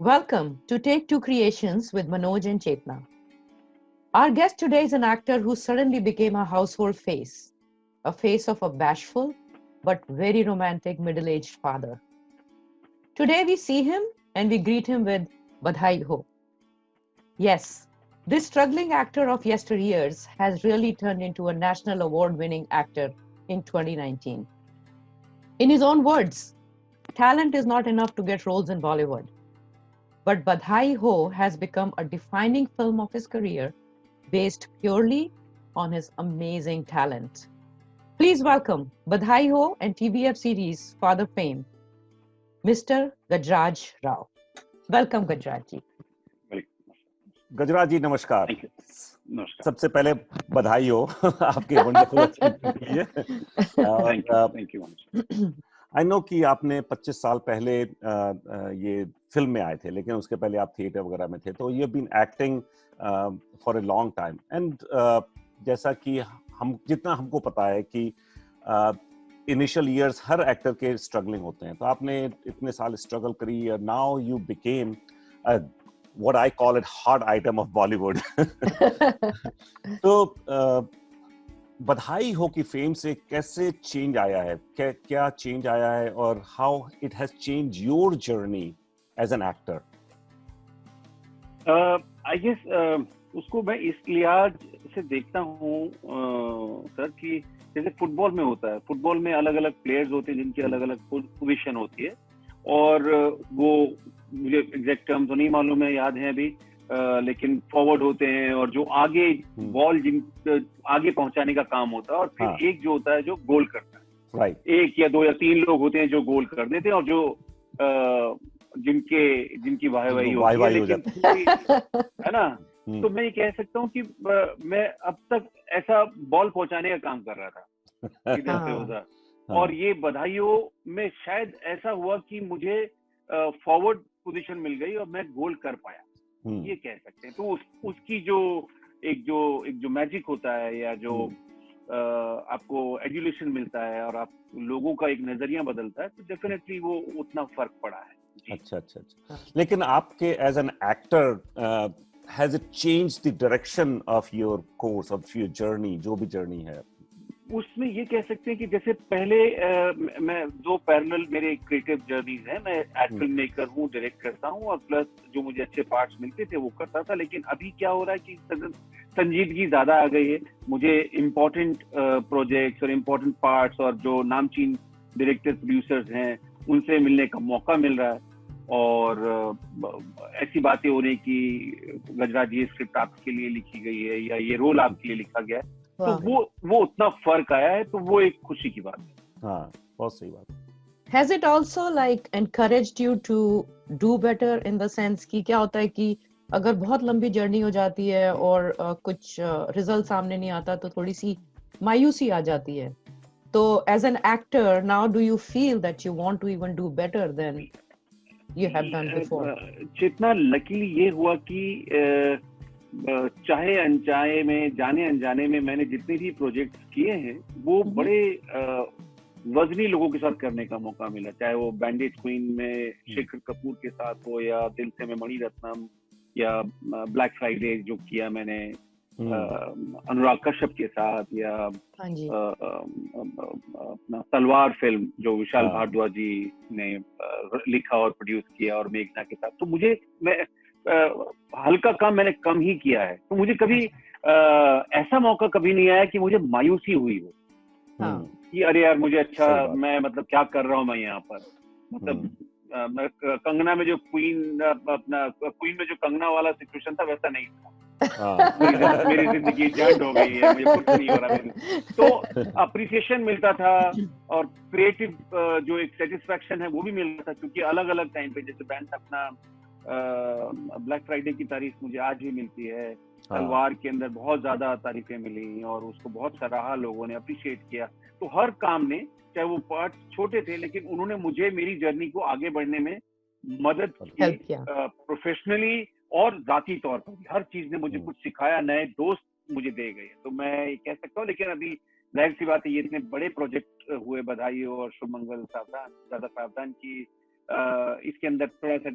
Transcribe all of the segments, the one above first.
Welcome to Take Two Creations with Manoj and Chetna. Our guest today is an actor who suddenly became a household face, a face of a bashful but very romantic middle-aged father. Today we see him and we greet him with Badhai Ho. Yes, this struggling actor of yesteryears has really turned into a national award-winning actor in 2019. In his own words, talent is not enough to get roles in Bollywood. But Badhai Ho has become a defining film of his career based purely on his amazing talent. Please welcome Badhai Ho and TVF series Father Fame, Mr. Gajraj Rao. Welcome, Gajraj ji. गजराज जी नमस्कार। नमस्कार। सबसे पहले बधाई हो आपके wonderful achievement के लिए। Thank you. I know कि आपने 25 साल पहले ये फिल्म में आए थे, लेकिन उसके पहले आप थिएटर वगैरह में थे, तो you have been acting for a long time. And जैसा कि हम जितना हमको पता है कि इनिशियल ईयर्स हर एक्टर के स्ट्रगलिंग होते हैं, तो आपने इतने साल स्ट्रगल करी, now you became what I call it hot item of Bollywood. तो बधाई हो की फेम से कैसे चेंज आया है, क्या चेंज आया है, और how it has changed your journey as an actor? I guess उसको मैं इस लिहाज से देखता हूँ सर कि जैसे फुटबॉल में होता है, फुटबॉल में अलग अलग प्लेयर्स होते हैं जिनकी अलग अलग पोजीशन होती है, और वो मुझे एग्जैक्ट टर्म तो नहीं मालूम है, याद है अभी, लेकिन फॉरवर्ड होते हैं और जो आगे बॉल आगे पहुंचाने का काम होता है, और फिर एक जो होता है जो गोल करता है। राइट। एक या दो या तीन लोग होते हैं जो गोल कर देते हैं और जो जिनकी वाहवाही होती है, लेकिन है ना। तो मैं ये कह सकता हूँ कि मैं अब तक ऐसा बॉल पहुंचाने का काम कर रहा था इधर से उधर, और ये बधाइयों में शायद ऐसा हुआ कि मुझे फॉरवर्ड पोजीशन मिल गई और मैं गोल कर पाया, ये कह सकते हैं। तो उसकी जो मैजिक होता है, या जो आपको एजुलेशन मिलता है और आप लोगों का एक नजरिया बदलता है, तो डेफिनेटली वो उतना फर्क पड़ा है। अच्छा। लेकिन आपके as an actor has it changed the direction of your course, of your journey, जो भी जर्नी है? उसमें ये कह सकते हैं कि जैसे पहले मैं दो पैरेलल मेरे क्रिएटिव जर्नीज हैं। मैं एज फिल्म मेकर हूँ, डायरेक्ट करता हूँ, और प्लस जो मुझे अच्छे पार्ट्स मिलते थे वो करता था। लेकिन अभी क्या हो रहा है कि संजीदगी ज्यादा आ गई है, मुझे इम्पोर्टेंट प्रोजेक्ट्स और इम्पोर्टेंट पार्ट्स और जो नामचीन डायरेक्टर प्रोड्यूसर्स हैं उनसे मिलने का मौका मिल रहा है, और ऐसी बातें हो रही कि गजराज ये स्क्रिप्ट आपके लिए लिखी गई है या ये रोल आपके लिए लिखा गया है, तो वो उतना फर्क आया है, तो वो एक खुशी की बात है। हाँ, बहुत सही बात। Has it also like encouraged you to do better in the sense कि क्या होता है कि अगर बहुत लंबी जर्नी हो जाती है और कुछ रिजल्ट सामने नहीं आता तो थोड़ी सी मायूसी आ जाती है, तो as an actor now do you feel that you want to even do better than you have done before? जितना लकीली ये हुआ कि चाहे अनचाहे में, जाने अनजाने में, मैंने जितने भी प्रोजेक्ट किए हैं वो बड़े वजनी लोगों के साथ करने का मौका मिला, चाहे वो बैंडेज क्वीन में शेखर कपूर के साथ हो, या दिल से में मणि रत्नम, या ब्लैक फ्राइडे जो किया मैंने अनुराग कश्यप के साथ, या अपना तलवार फिल्म जो विशाल भारद्वाज जी ने लिखा और प्रोड्यूस किया, और मेघना के साथ। तो मुझे हल्का काम मैंने कम ही किया है, तो मुझे कभी ऐसा मौका कभी नहीं आया कि मुझे मायूसी हुई हो कि अरे यार मुझे मैं मतलब क्या कर रहा हूँ मैं यहाँ पर। मतलब मैं कंगना में जो क्वीन में जो कंगना वाला सिचुएशन था वैसा नहीं था। मेरी जिंदगी जंड हो गई है, मुझे कुछ नहीं हो रहा। तो अप्रिसिएशन मिलता था, और क्रिएटिव जो एक सेटिस्फेक्शन है वो भी मिलता था, क्योंकि अलग अलग टाइम पे, जैसे बैंड अपना ब्लैक फ्राइडे की तारीफ मुझे आज भी मिलती है, तलवार के अंदर बहुत ज्यादा तारीफें मिली और उसको बहुत सराहा, लोगों ने अप्रिशिएट किया। तो हर काम ने, चाहे वो पार्ट छोटे थे, लेकिन उन्होंने मुझे मेरी जर्नी को आगे बढ़ने में मदद की, प्रोफेशनली और जाती तौर पर हर चीज ने मुझे कुछ सिखाया, नए दोस्त मुझे दे गए। तो मैं ये कह सकता हूँ। लेकिन अभी जाहिर सी बात है, ये इतने बड़े प्रोजेक्ट हुए, बधाई हो और शुभ मंगल, सावधान, ज्यादा सावधान की इसके अंदर थोड़ा सा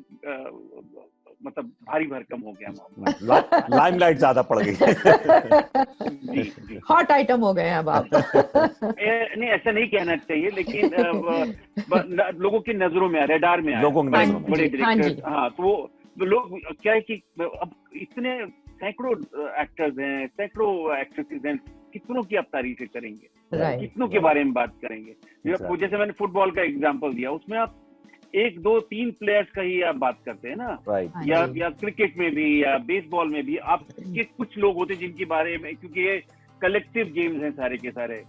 मतलब भारी भरकम हो गया मामला। लाइमलाइट ज्यादा पड़ गई। जी जी, हॉट आइटम हो गए अब आप। नहीं ऐसा नहीं कहना चाहिए, लेकिन लोगों की नजरों में, रेडार में आया, लोगों की नजरों में। बड़े हाँ जी। डायरेक्टर। हाँ, तो वो लोग क्या है कि अब इतने सैकड़ों एक्टर्स हैं, सैकड़ों एक्ट्रेसेस हैं, कितनों की आप तारीफें करेंगे, Right. कितनों के बारे में बात करेंगे। Exactly. जैसे मैंने फुटबॉल का एग्जांपल दिया, उसमें आप 1, 2, 3 प्लेयर्स का ही आप बात करते हैं ना, राइट। हाँ या जी। या क्रिकेट में भी या बेसबॉल में भी आपके कुछ लोग होते हैं जिनके बारे में, क्योंकि ये कलेक्टिव गेम्स हैं सारे के सारे।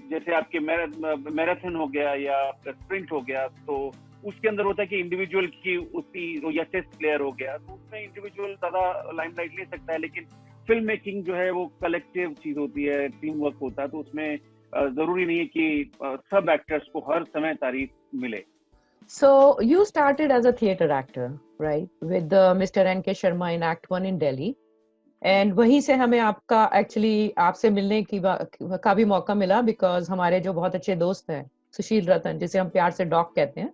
जैसे आपके मैराथन हो गया या स्प्रिंट हो गया, तो उसके अंदर होता है कि इंडिविजुअल की उसकी, या चेस प्लेयर हो गया, तो उसमें इंडिविजुअल ज्यादा लाइमलाइट ले सकता है, लेकिन फिल्म मेकिंग जो है वो कलेक्टिव चीज होती है, टीम वर्क होता है, तो उसमें जरूरी नहीं है कि सब एक्टर्स को हर समय तारीफ मिले। So you started as a theater actor, right, with Mr. N.K. Sharma in Act 1 in Delhi, and वहीं से हमें आपका एक्चुअली आपसे मिलने का भी मौका मिला, बिकॉज हमारे जो बहुत अच्छे दोस्त हैं सुशील रतन, जिसे हम प्यार से डॉग कहते हैं,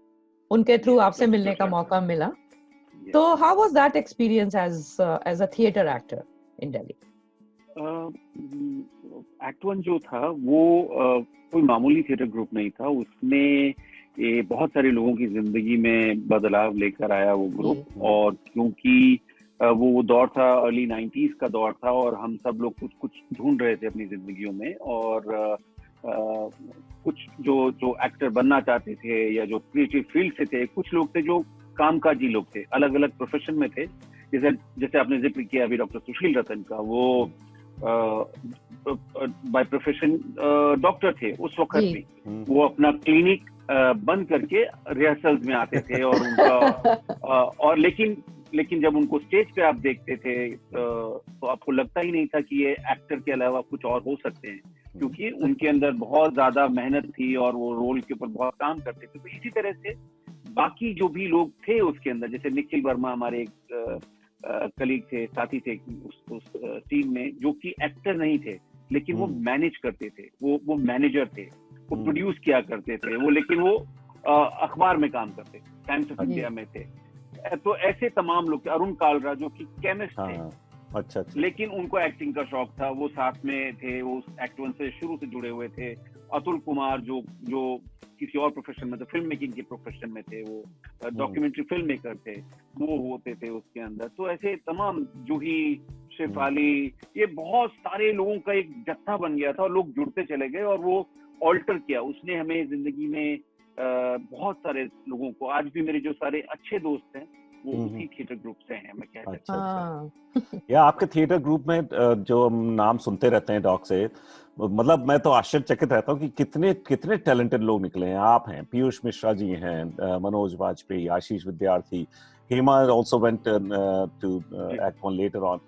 उनके थ्रू आपसे मिलने का मौका मिला। तो how was that experience as a theater actor in Delhi? Act 1 जो था वो कोई मामूली थिएटर ग्रुप नहीं था, उसमें ये बहुत सारे लोगों की जिंदगी में बदलाव लेकर आया वो ग्रुप। और क्योंकि वो दौर था, अर्ली 90s का दौर था, और हम सब लोग कुछ कुछ ढूंढ रहे थे अपनी जिंदगियों में, और कुछ जो एक्टर बनना चाहते थे या जो क्रिएटिव फील्ड से थे, कुछ लोग थे जो कामकाजी लोग थे, अलग अलग प्रोफेशन में थे। जैसे आपने जिक्र किया अभी डॉक्टर सुशील रतन का, वो बाय प्रोफेशन डॉक्टर थे उस वक्त में। वो अपना क्लिनिक बंद करके रिहर्सल्स में आते थे, और उनका और लेकिन जब उनको स्टेज पे आप देखते थे तो आपको लगता ही नहीं था कि ये एक्टर के अलावा कुछ और हो सकते हैं, क्योंकि उनके अंदर बहुत ज्यादा मेहनत थी और वो रोल के ऊपर बहुत काम करते थे। तो इसी तरह से बाकी जो भी लोग थे उसके अंदर, जैसे निखिल वर्मा हमारे एक कलीग थे, साथी थे उस टीम में, जो कि एक्टर नहीं थे, लेकिन वो मैनेज करते थे, वो मैनेजर थे, वो प्रोड्यूस किया करते थे वो, लेकिन वो अखबार में काम करते, टाइम्स ऑफ इंडिया में थे। तो ऐसे तमाम लोग थे। अरुण कालरा जो कि केमिस्ट थे, अच्छा। लेकिन उनको एक्टिंग का शौक था, वो साथ में थे, वो एक्ट 1 से शुरू से जुड़े हुए थे। अतुल कुमार जो किसी और प्रोफेशन में थे, फिल्म मेकिंग के प्रोफेशन में थे, वो डॉक्यूमेंट्री फिल्म मेकर थे, वो होते थे उसके अंदर। तो ऐसे तमाम, जूही, शेफाली, ये बहुत सारे लोगों का एक जत्था बन गया था, और लोग जुड़ते चले गए, और वो ऑल्टर किया उसने हमें जिंदगी में। बहुत सारे लोगों को, आज भी मेरे जो सारे अच्छे दोस्त हैं वो उसी थिएटर ग्रुप से हैं, मैं कह सकता हूँ। या आपके थिएटर ग्रुप में जो हम नाम सुनते रहते हैं डॉग से, मतलब मैं तो आश्चर्यचकित रहता हूँ कि कितने टैलेंटेड लोग निकले हैं। आप हैं, पीयूष मिश्रा जी हैं, Manoj Vajpayee, Ashish Vidyarthi, Hema also went to Act 1 later on.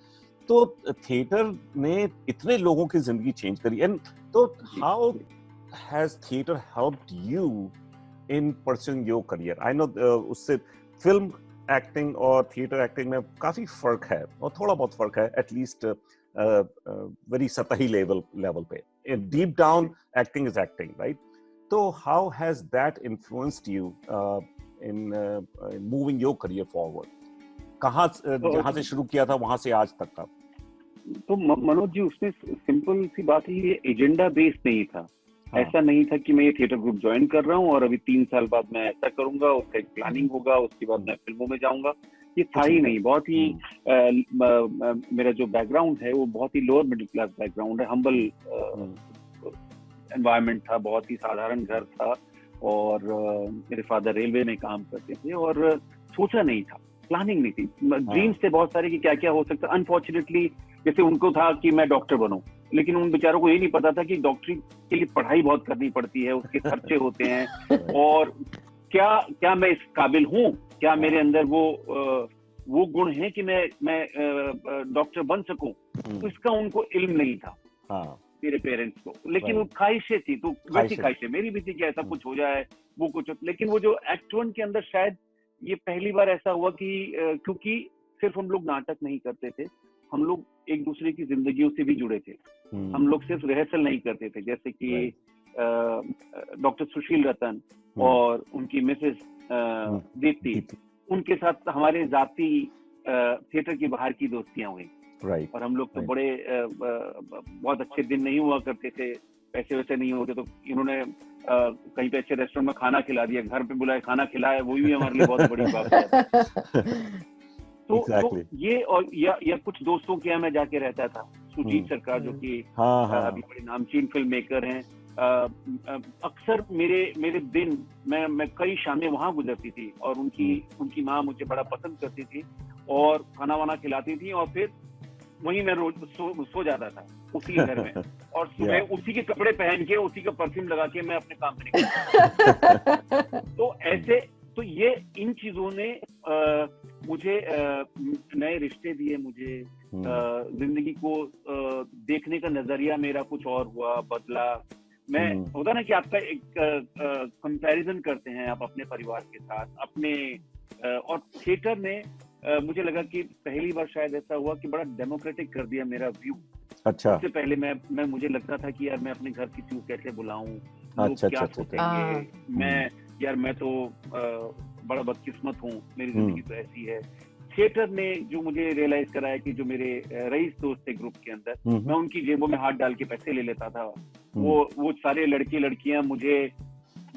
तो थिएटर ने इतने लोगों की जिंदगी चेंज करी। एंड तो how has theatre helped you in pursuing your career? I know उससे फिल्म एक्टिंग और थिएटर एक्टिंग में काफी फर्क है, और थोड़ा बहुत फर्क है, एटलीस्ट वेरी सतही लेवल पे। Deep down acting is acting, right? तो how has that influenced you in moving your career forward? जहां से शुरू किया था वहां से आज तक का? तो मनोज जी, उसमें सिंपल सी बात है, ये एजेंडा बेस्ड नहीं था। ऐसा नहीं था कि मैं ये थिएटर ग्रुप ज्वाइन कर रहा हूँ और अभी 3 साल बाद मैं ऐसा करूंगा, उसका एक प्लानिंग होगा, उसके बाद मैं फिल्मों में जाऊंगा। ये था ही नहीं। बहुत ही मेरा जो बैकग्राउंड है वो बहुत ही लोअर मिडिल क्लास बैकग्राउंड है, हम्बल एनवायरनमेंट था, बहुत ही साधारण घर था, और मेरे फादर रेलवे में काम करते थे, और सोचा नहीं था, प्लानिंग नहीं थी। ड्रीम्स थे बहुत सारे कि क्या क्या हो सकता है। अनफॉर्चुनेटली जैसे उनको था कि मैं डॉक्टर बनूं, लेकिन उन बेचारों को ये नहीं पता था कि डॉक्टरी के लिए पढ़ाई बहुत करनी पड़ती है, उसके खर्चे होते हैं, और क्या मैं इस काबिल हूँ, क्या मेरे अंदर वो गुण है कि मैं डॉक्टर बन सकूं। तो इसका उनको इल्म नहीं था मेरे पेरेंट्स को, लेकिन वो ख्वाहिशें थी, तो वैसी ख्वाहिशें मेरी भी थी कि ऐसा कुछ हो जाए, वो कुछ। लेकिन वो जो एक्ट 1 के अंदर शायद ये पहली बार ऐसा हुआ कि क्योंकि सिर्फ हम लोग नाटक नहीं करते थे, हम लोग एक दूसरे की जिंदगियों से भी जुड़े थे। हम लोग सिर्फ रिहर्सल नहीं करते थे, जैसे कि डॉक्टर सुशील रतन और उनकी मिसेस दीप्ति, उनके साथ हमारे जाती थिएटर की बाहर की दोस्तियां हुई। राइट। और हम लोग तो बड़े बहुत अच्छे दिन नहीं हुआ करते थे, पैसे वैसे नहीं होते, तो इन्होंने कहीं पे अच्छे रेस्टोरेंट में खाना खिला दिया, घर पे बुलाए खाना खिलाया, वो भी हमारे लिए बहुत बड़ी बात है। तो ये और या कुछ दोस्तों के यहाँ मैं जाके रहता था, सुजीत सरकार जो कि अभी बड़े नामचीन फिल्म मेकर हैं, अक्सर मेरे दिन मैं कई शामें वहां गुजरती थी, और उनकी माँ मुझे बड़ा पसंद करती थी और खाना वाना खिलाती थी, और फिर वहीं मैं रोज सो जाता था उसी घर में, और सुबह उसी के कपड़े पहन के, उसी का परफ्यूम लगा के मैं अपने काम पे निकलता। तो ऐसे, तो ये इन चीजों ने मुझे नए रिश्ते दिए, मुझे जिंदगी को देखने का नजरिया मेरा कुछ और हुआ, बदला। मैं होता ना कि आपका एक कंपैरिजन करते हैं आप अपने परिवार के साथ अपने, और थिएटर ने मुझे लगा कि पहली बार शायद ऐसा हुआ कि बड़ा डेमोक्रेटिक कर दिया मेरा व्यू। अच्छा। उससे पहले मैं मुझे लगता था कि यार मैं अपने घर किसी को कैसे बुलाऊं, लोग क्या सोचेंगे, मैं तो बड़ा बदकिस्मत हूँ, मेरी जिंदगी तो ऐसी है। थिएटर ने जो मुझे रियलाइज कराया कि जो मेरे रईस दोस्त थे ग्रुप के अंदर, मैं उनकी जेबों में हाथ डाल के पैसे ले लेता था, वो सारे लड़के लड़कियां मुझे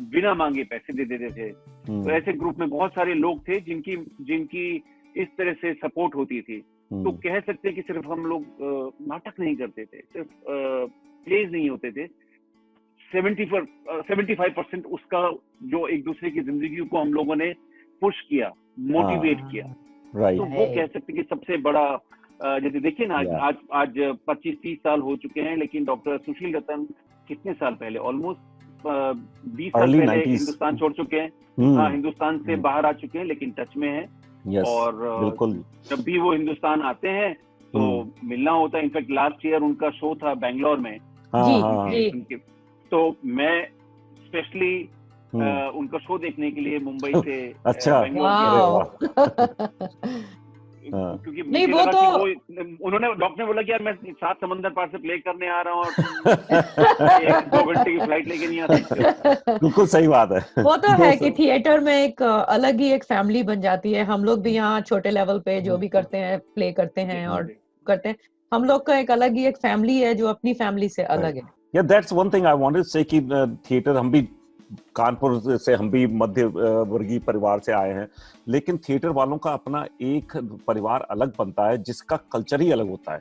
बिना मांगे पैसे दे देते थे। तो ऐसे ग्रुप में बहुत सारे लोग थे जिनकी इस तरह से सपोर्ट होती थी। तो कह सकते हैं कि सिर्फ हम लोग नाटक नहीं करते थे, सिर्फ प्लेज नहीं होते थे, 75% उसका जो एक दूसरे की जिंदगी को हम लोगों ने पुश किया, मोटिवेट किया। तो वो कह सकते हैं कि सबसे बड़ा, जैसे देखिए ना, आज 25-30 साल हो चुके हैं, लेकिन डॉक्टर सुशील रतन कितने साल पहले, ऑलमोस्ट 20 साल पहले हिंदुस्तान छोड़ चुके हैं। हाँ, हिंदुस्तान से बाहर आ चुके हैं, लेकिन टच में है। और बिल्कुल जब भी वो हिंदुस्तान आते हैं तो मिलना होता है। इनफैक्ट लास्ट ईयर उनका शो था बैंगलोर में, तो मैं स्पेशली उनका शो देखने के लिए मुंबई से बैंगलोर गया, क्योंकि मुझे लगा कि वो उन्होंने, डॉक्टर ने बोला कि यार मैं 7 समंदर पार से प्ले करने आ रहा हूँ और 1-2 घंटे की फ्लाइट लेके नहीं आ सकते। बिल्कुल सही बात है। वो तो है कि थिएटर में एक अलग ही एक फैमिली बन जाती है। हम लोग भी यहाँ छोटे लेवल पे जो भी करते हैं, प्ले करते हैं और करते हैं, हम लोग का एक अलग ही एक फैमिली है जो अपनी फैमिली से अलग है। Yeah, that's one thing I wanted to say कि थिएटर, हम भी कानपुर से, हम भी मध्य वर्गीय परिवार से आए हैं, लेकिन थिएटर वालों का अपना एक परिवार अलग बनता है जिसका कल्चर ही अलग होता है।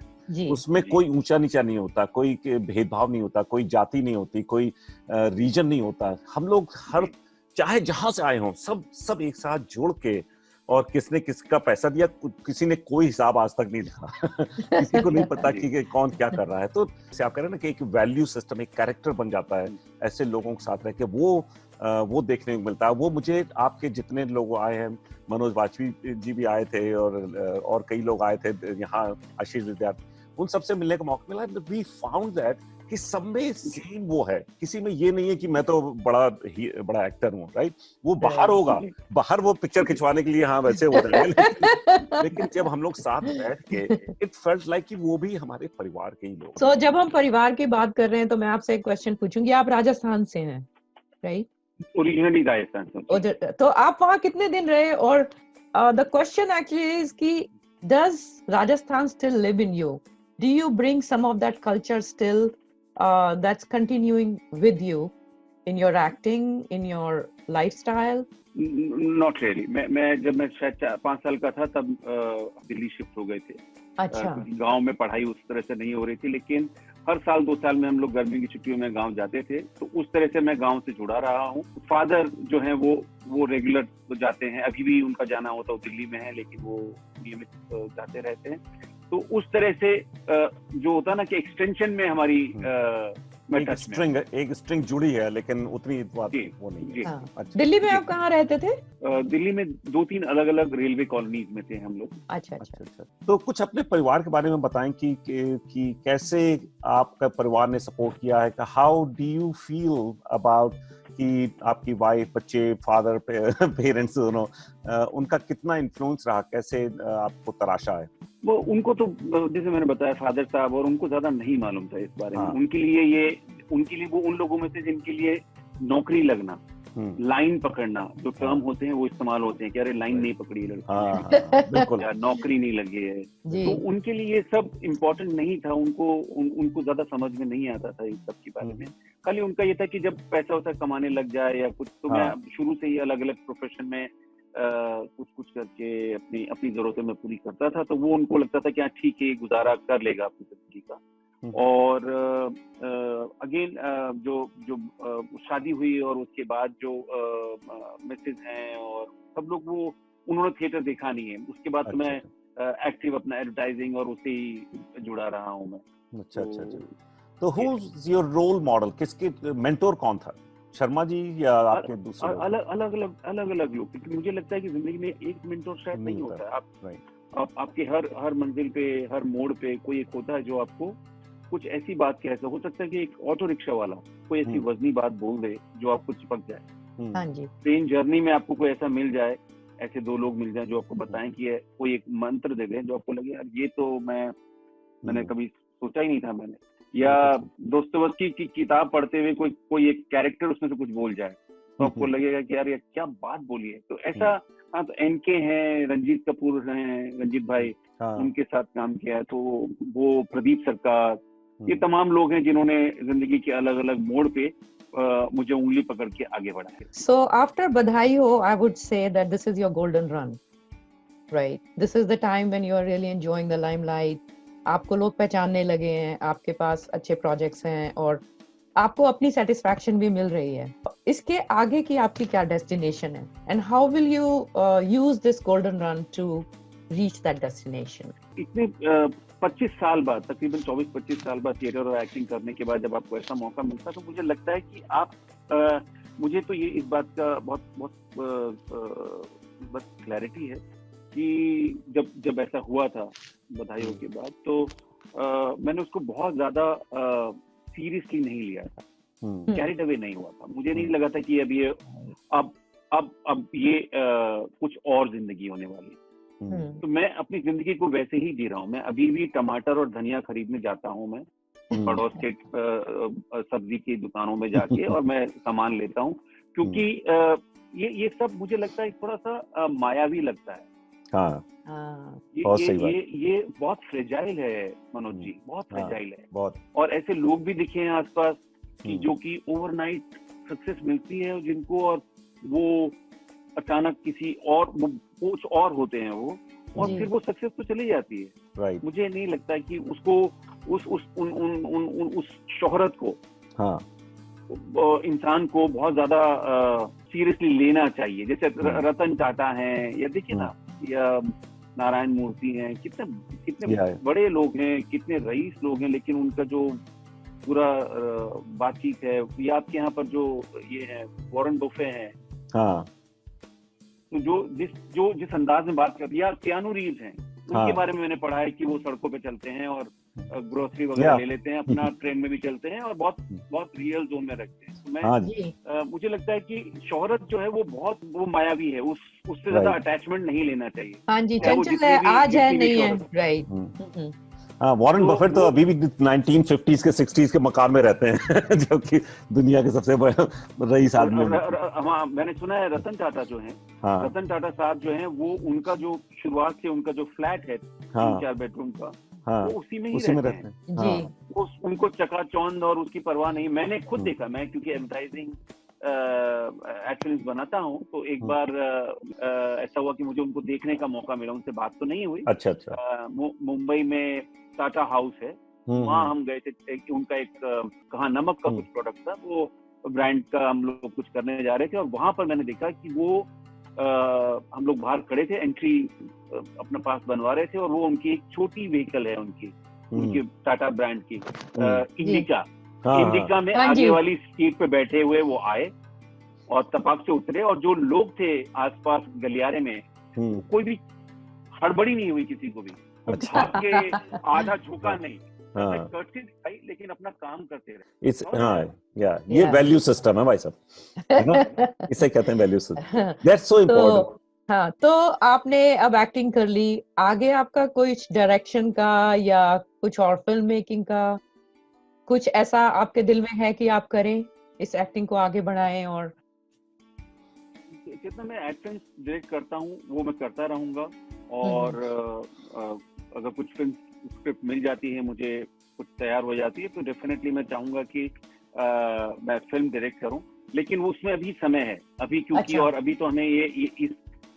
उसमें कोई ऊंचा नीचा नहीं होता, कोई भेदभाव नहीं होता, कोई जाति नहीं होती, कोई रीजन नहीं होता। हम लोग हर, चाहे जहां से आए हों, सब एक साथ जोड़ के, और किसने किसका पैसा दिया, किसी ने कोई हिसाब आज तक नहीं दिया किसी को नहीं पता कि कौन क्या कर रहा है। तो जैसे आप कह रहे हैं ना कि एक वैल्यू सिस्टम, एक कैरेक्टर बन जाता है ऐसे लोगों के साथ रह के, वो देखने को मिलता है। वो मुझे आपके जितने लोग आए हैं, मनोज वाजपेयी जी भी आए थे और कई लोग आए थे यहाँ, आशीष विद्यार्थी, उन सबसे मिलने का मौका मिला। वी फाउंड दैट कि सब में सेम वो है, किसी में ये नहीं है कि मैं तो बड़ा एक्टर हूँ, राइट? वो बाहर होगा, बाहर वो पिक्चर खिंचवाने के लिए हाँ वैसे हो रहे हैं, लेकिन जब हम लोग साथ बैठ के, इट फेल्ट लाइक कि वो भी हमारे परिवार के ही लोग। So, जब हम परिवार की बात कर रहे हैं तो मैं आपसे एक क्वेश्चन पूछूंगी। आप राजस्थान से हैं, राइट? ओरिजिनली राजस्थान से। तो आप वहाँ कितने दिन रहे? और द क्वेश्चन एक्चुअली इज कि does Rajasthan still live in you? Do you bring some of that culture still that's continuing with you in your acting, in your lifestyle? Not really. जब मैं शायद 5 साल का था तब दिल्ली शिफ्ट हो गए थे। अच्छा। गांव में पढ़ाई उस तरह से नहीं हो रही थी, लेकिन हर साल 2 साल में हम लोग गर्मी की छुट्टियों में गांव जाते थे, तो उस तरह से मैं गांव से जुड़ा रहा हूँ। फादर जो है वो रेगुलर तो जाते हैं, अभी भी उनका जाना होता है, दिल्ली में है, लेकिन वो नियमित जाते रहते हैं। तो उस तरह से जो होता है ना कि एक्सटेंशन में हमारी एक स्ट्रिंग जुड़ी है, लेकिन उतनी बात वो नहीं है। हाँ। अच्छा। दिल्ली में आप कहाँ रहते थे? दिल्ली में 2-3 अलग-अलग रेलवे कॉलोनीज में थे हम लोग। अच्छा। तो कुछ अपने परिवार के बारे में बताएं कि कैसे आपका परिवार ने सपोर्ट किया है, how do you feel about कि आपकी वाइफ, बच्चे, फादर, पेरेंट्स दोनों, उनका कितना इन्फ्लुएंस रहा, कैसे आपको तराशा है? वो उनको तो जैसे मैंने बताया, फादर साहब, और उनको ज्यादा नहीं मालूम था इस बारे में। उनके लिए वो उन लोगों में से जिनके लिए नौकरी लगना लाइन पकड़ना, जो टर्म होते हैं वो इस्तेमाल होते हैं कि अरे लाइन नहीं पकड़ी हाँ, बिल्कुल। या नौकरी नहीं लगी है, तो उनके लिए ये सब इम्पोर्टेंट नहीं था, उनको ज्यादा समझ में नहीं आता था इस सब के बारे में। खाली उनका ये था कि जब पैसा वैसा कमाने लग जाए या कुछ, तो मैं शुरू से ही अलग अलग प्रोफेशन में कुछ करके अपनी जरूरतें मैं पूरी करता था, तो वो उनको लगता था कि हाँ ठीक है, गुजारा कर लेगा अपनी जिंदगी का। और अगेन जो शादी हुई और उसके बाद जो मिसेज हैं और सब लोग, वो उन्होंने थिएटर देखा नहीं है। उसके बाद तो मैं एक्टिव अपना एडवर्टाइजिंग और उससे ही जुड़ा रहा हूँ मैं। अच्छा। तो who is your role model, किसके मेंटोर कौन था, शर्मा जी या आपके दूसरे? अलग लोग, क्योंकि मुझे लगता है कि जिंदगी में एक मेंटोर शायद नहीं होता है। आप आपके हर मंजिल पे, हर मोड़ पे कोई एक होता है जो आपको कुछ ऐसी बात कह हो सकता है कि एक ऑटो रिक्शा वाला कोई ऐसी वजनी बात बोल दे जो आपको चिपक जाए। हाँ जी। ट्रेन जर्नी में आपको कोई ऐसा मिल जाए, ऐसे दो लोग मिल जाए जो आपको बताएं कि कोई एक मंत्र दे दे जो आपको लगे यार ये तो मैंने कभी सोचा ही नहीं था मैंने। या दोस्तोवस्की की किताब पढ़ते हुए कोई एक कैरेक्टर उसमें से कुछ बोल जाए तो आपको लगेगा कि यार ये क्या बात बोली है। तो ऐसा, हाँ, तो एनके हैं, रंजीत कपूर हैं, रंजीत भाई, उनके साथ काम किया है। तो वो प्रदीप सरकार, ये तमाम लोग हैं जिन्होंने जिंदगी के अलग अलग मोड़ पे मुझे उंगली पकड़ के आगे बढ़ा है। So after बधाई हो, I would say that this is your golden run, right? This is the time when you are really enjoying the limelight. आपको लोग पहचानने लगे हैं, आपके पास अच्छे प्रोजेक्ट्स हैं और आपको अपनी सेटिस्फैक्शन भी मिल रही है। इसके आगे की आपकी क्या डेस्टिनेशन है, and how will you use this golden run to reach that destination? इतने 25 साल बाद, तकरीबन 24-25 साल बाद थिएटर और एक्टिंग करने के बाद जब आपको ऐसा मौका मिलता है तो मुझे लगता है कि आप मुझे तो ये इस बात का बहुत क्लैरिटी है कि जब ऐसा हुआ था बधाइयों के बाद, तो मैंने उसको बहुत ज्यादा सीरियसली नहीं लिया था, कैरिड अवे नहीं हुआ था। मुझे नहीं लगा था कि अब ये कुछ और जिंदगी होने वाली है। तो मैं अपनी जिंदगी को वैसे ही जी रहा हूँ। मैं अभी भी टमाटर और धनिया खरीदने जाता हूँ, मैं पड़ोस के सब्जी की दुकानों में जाके और मैं सामान लेता हूँ, क्योंकि ये सब मुझे लगता है थोड़ा सा मायावी लगता है। ये बहुत फ्रेजाइल है मनोज जी, बहुत फ्रेजाइल है। बहुत। और ऐसे लोग भी दिखे हैं आसपास कि जो कि ओवरनाइट सक्सेस मिलती है जिनको, और वो अचानक किसी और कुछ और होते हैं वो, और फिर वो सक्सेस तो चली जाती है। मुझे नहीं लगता कि उसको उस शोहरत को इंसान को बहुत ज्यादा सीरियसली लेना चाहिए। जैसे रतन टाटा हैं, या देखिए ना, या नारायण मूर्ति हैं, कितने बड़े लोग हैं, कितने रईस लोग हैं, लेकिन उनका जो पूरा बातचीत है, या आपके यहाँ पर जो ये है वॉरेन बफे हैं, तो जिस अंदाज में बात करते हैं, या कियानू रीव्स हैं, उनके बारे में मैंने पढ़ा है कि वो सड़कों पे चलते हैं और ग्रोसरी वगैरह ले लेते हैं, अपना ट्रेन में भी चलते हैं और बहुत रियल जोन में रखते हैं। तो मुझे लगता है कि शोहरत जो है वो मायावी है, उससे ज्यादा अटैचमेंट नहीं लेना चाहिए। हाँ जी, चंचल है, आज है नहीं है। राइट। वॉरेन बफेट तो अभी भी 1950s के 60s के मकान में रहते हैं जो कि दुनिया के सबसे बड़े रईस आदमी। मैंने सुना है रतन टाटा जो है, रतन टाटा साहब जो है, वो उनका जो शुरुआत से उनका जो फ्लैट है 3-4 बेडरूम का, वो उसी में ही रहते हैं जी। उनको चकाचौंध और उसकी परवाह नहीं। मैंने खुद देखा, मैं क्योंकि एडवर्टाइजिंग एक्सपीरियंस बनाता हूँ, तो एक बार ऐसा हुआ कि मुझे उनको देखने का मौका मिला। उनसे बात तो नहीं हुई। अच्छा। मुंबई में टाटा हाउस है, वहाँ हम गए थे। उनका एक कहाँ नमक का कुछ प्रोडक्ट था, वो ब्रांड का हम लोग कुछ करने जा रहे थे, और वहां पर मैंने देखा कि वो हम लोग बाहर खड़े थे, एंट्री अपना पास बनवा रहे थे, और वो उनकी एक छोटी व्हीकल है उनकी टाटा ब्रांड की, इंडिका में आगे वाली सीट पे बैठे हुए वो आए और तपाक से उतरे, और जो लोग थे आसपास गलियारे में, कोई भी हड़बड़ी नहीं हुई किसी को भी। भाग के आधा झुका नहीं, दिखाई, लेकिन अपना काम करते रहे। ये वैल्यू सिस्टम है भाई साहब, इसे कहते हैं value system. That's so important. हाँ, तो आपने अब एक्टिंग कर ली, आगे आपका कुछ डायरेक्शन का या कुछ और फिल्म मेकिंग का कुछ ऐसा आपके दिल में है कि आप करें, इस एक्टिंग को आगे बढ़ाएं? और चेतना, मैं एक्शन डायरेक्ट करता हूँ, वो मैं करता रहूंगा। और अगर कुछ फिल्म स्क्रिप्ट मिल जाती है मुझे, कुछ तैयार हो जाती है, तो डेफिनेटली मैं चाहूंगा कि मैं फिल्म डायरेक्ट करूं। लेकिन उसमें अभी समय है, अभी क्योंकि और अभी तो हमें ये इस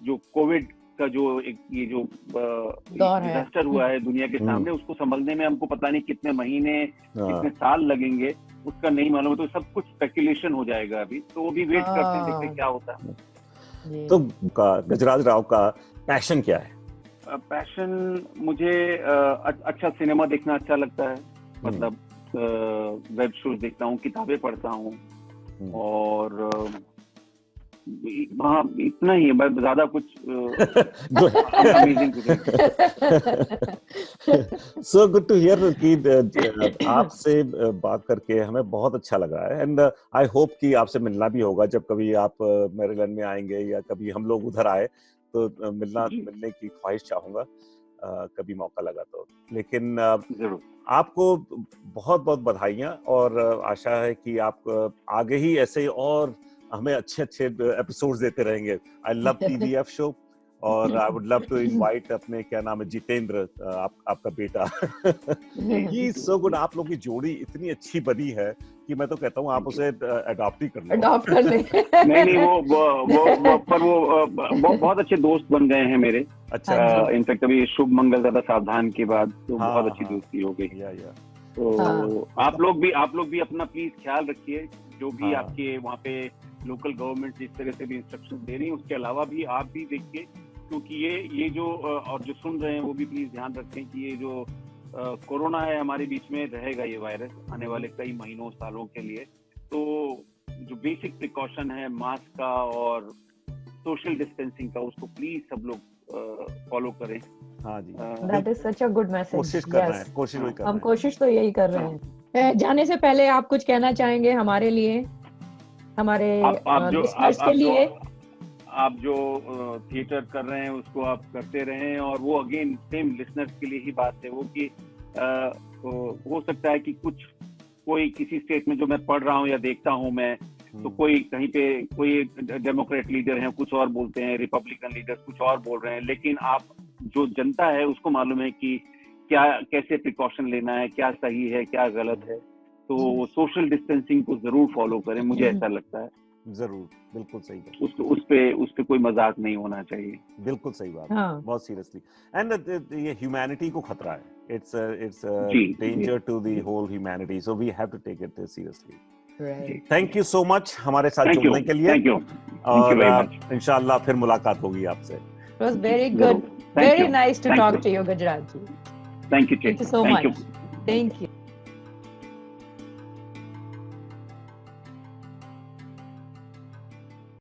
जो कोविड का जो ये जो डिजास्टर हुआ है दुनिया के सामने, उसको संभलने में हमको पता नहीं कितने महीने कितने साल लगेंगे, उसका नहीं मालूम। तो सब कुछ स्पेकुलेशन हो जाएगा अभी, तो वो भी वेट करते हैं, देखते क्या होता है। तो गजराज राव का पैशन क्या है? पैशन मुझे अच्छा सिनेमा देखना अच्छा लगता है, मतलब वेब शोज देखता हूँ, किताबें पढ़ता हूँ, और हाँ इतना ही है, बस ज्यादा कुछ amazing. So good to hear कि आपसे बात करके हमें बहुत अच्छा लगा है, एंड आई होप कि आपसे मिलना भी होगा जब कभी आप मैरीलैंड में आएंगे या कभी हम लोग उधर आए, तो मिलने की ख्वाहिश चाहूंगा कभी मौका लगा तो। लेकिन आपको बहुत बहुत बधाइयाँ, और आशा है कि आप आगे ही ऐसे और हमें अच्छे एपिसोड्स देते रहेंगे। आई लव TVF शो, और I would love to invite अपने, क्या नाम है, जितेंद्र, आपका बेटा। He so good. आप लोग की जोड़ी इतनी अच्छी बनी है कि मैं तो कहता हूँ आप उसे अडॉप्ट ही कर लो। अडॉप्ट कर ले। नहीं, वो बहुत अच्छे दोस्त बन गए हैं मेरे। अच्छा, इनफैक्ट अभी शुभ मंगल ज़्यादा सावधान के बाद तो बहुत अच्छी दोस्ती हो गई। तो आप लोग भी अपना प्लीज ख्याल रखिए, जो भी आपके वहाँ पे लोकल गवर्नमेंट जिस तरह से भी इंस्ट्रक्शन दे रही है, उसके अलावा भी आप भी देखिए, क्योंकि ये जो और जो सुन रहे हैं वो भी प्लीज ध्यान रखें कि ये जो कोरोना है हमारे बीच में रहेगा, ये वायरस आने वाले कई महीनों सालों के लिए। तो जो बेसिक प्रिकॉशन है मास्क का और सोशल डिस्टेंसिंग का, उसको प्लीज सब लोग फॉलो करें। हाँ जी, that is such a good message. कोशिश कर रहे हैं, हम कोशिश तो यही कर रहे हैं। जाने से पहले आप कुछ कहना चाहेंगे हमारे लिए, हमारे लिसनर्स के लिए? आप जो थिएटर कर रहे हैं उसको आप करते रहें, और वो अगेन सेम लिसनर्स के लिए ही बात है वो कि हो सकता है कि कोई किसी स्टेट में जो मैं पढ़ रहा हूँ या देखता हूँ मैं, तो कोई कहीं पे कोई डेमोक्रेट लीडर हैं कुछ और बोलते हैं, रिपब्लिकन लीडर्स कुछ और बोल रहे हैं, लेकिन आप जो जनता है उसको मालूम है कि क्या कैसे प्रिकॉशन लेना है, क्या सही है क्या गलत है। तो सोशल डिस्टेंसिंग को जरूर फॉलो करें, मुझे ऐसा लगता है। जरूर, बिल्कुल सही बात। उस पे कोई मजाक नहीं होना चाहिए। बिल्कुल सही बात, बहुत सीरियसली। एंड ये ह्यूमैनिटी को खतरा है, it's danger to the whole humanity, so we have to take it seriously. Thank you so much हमारे साथ जुड़ने के लिए, और इंशाल्लाह फिर मुलाकात होगी आपसे। It was very good, very nice to talk to you, Gajraj ji. Thank you so much. Thank you.